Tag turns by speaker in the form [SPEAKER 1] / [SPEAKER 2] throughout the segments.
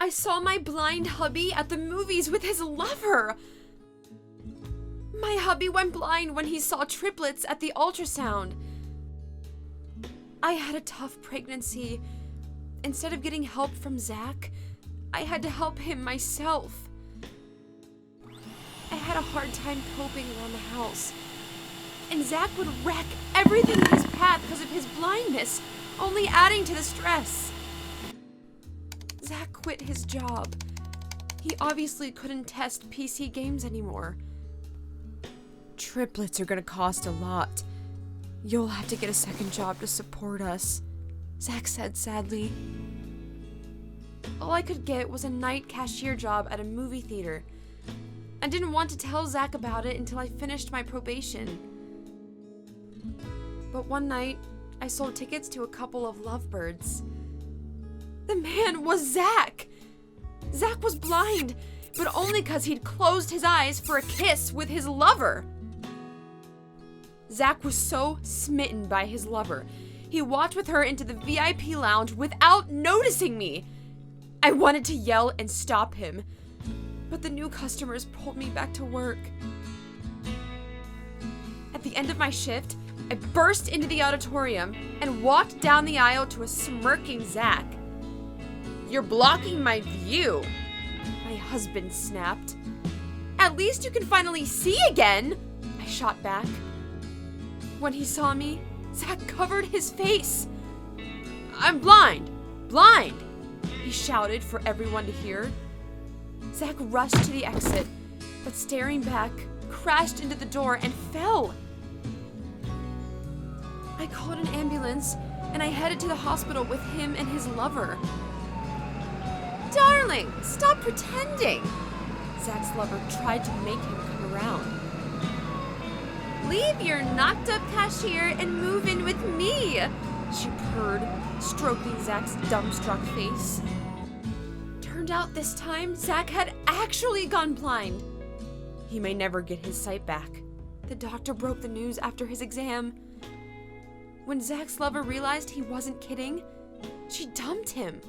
[SPEAKER 1] I saw my blind hubby at the movies with his lover. My hubby went blind when he saw triplets at the ultrasound. I had a tough pregnancy. Instead of getting help from Zach, I had to help him myself. I had a hard time coping around the house. And Zach would wreck everything in his path because of his blindness, only adding to the stress. Zach quit his job. He obviously couldn't test PC games anymore. Triplets are gonna cost a lot. You'll have to get a second job to support us, Zach said sadly. All I could get was a night cashier job at a movie theater. I didn't want to tell Zach about it until I finished my probation. But one night, I sold tickets to a couple of lovebirds. The man was Zach! Zach was blind, but only because he'd closed his eyes for a kiss with his lover. Zach was so smitten by his lover. He walked with her into the VIP lounge without noticing me. I wanted to yell and stop him, but the new customers pulled me back to work. At the end of my shift, I burst into the auditorium and walked down the aisle to a smirking Zach. "You're blocking my view," my husband snapped. "At least you can finally see again," I shot back. When he saw me, Zach covered his face. "I'm blind! Blind!" he shouted for everyone to hear. Zach rushed to the exit, but staring back, crashed into the door and fell. I called an ambulance and I headed to the hospital with him and his lover. "Darling, stop pretending!" Zach's lover tried to make him come around. "Leave your knocked-up cashier and move in with me," she purred, stroking Zach's dumbstruck face. Turned out this time, Zach had actually gone blind. He may never get his sight back. The doctor broke the news after his exam. When Zach's lover realized he wasn't kidding, she dumped him.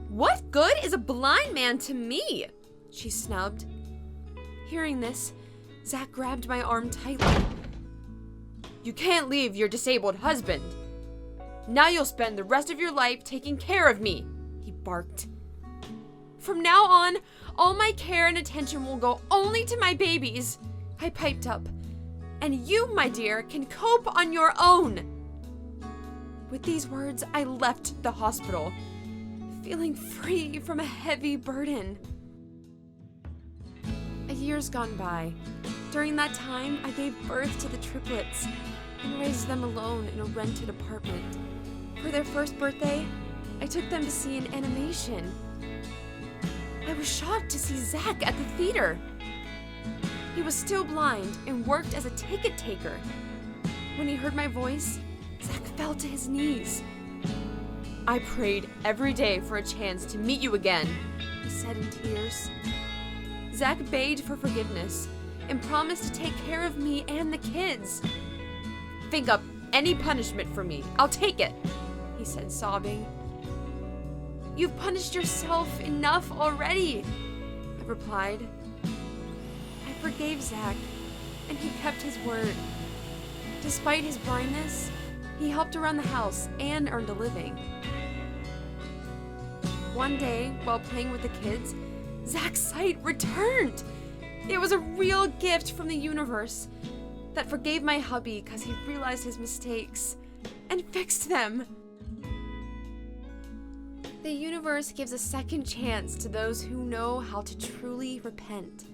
[SPEAKER 1] "What good is a blind man to me?" she snubbed. Hearing this, Zach grabbed my arm tightly. "You can't leave your disabled husband. Now you'll spend the rest of your life taking care of me," he barked. "From now on, all my care and attention will go only to my babies," I piped up. "And you, my dear, can cope on your own." With these words, I left the hospital, feeling free from a heavy burden. A year's gone by. During that time, I gave birth to the triplets and raised them alone in a rented apartment. For their first birthday, I took them to see an animation. I was shocked to see Zach at the theater. He was still blind and worked as a ticket taker. When he heard my voice, Zach fell to his knees. "I prayed every day for a chance to meet you again," he said in tears. Zach begged for forgiveness and promised to take care of me and the kids. "Think up any punishment for me. I'll take it," he said, sobbing. "You've punished yourself enough already," I replied. I forgave Zach, and he kept his word. Despite his blindness, he helped around the house and earned a living. One day, while playing with the kids, Zach's sight returned. It was a real gift from the universe that forgave my hubby because he realized his mistakes and fixed them. The universe gives a second chance to those who know how to truly repent.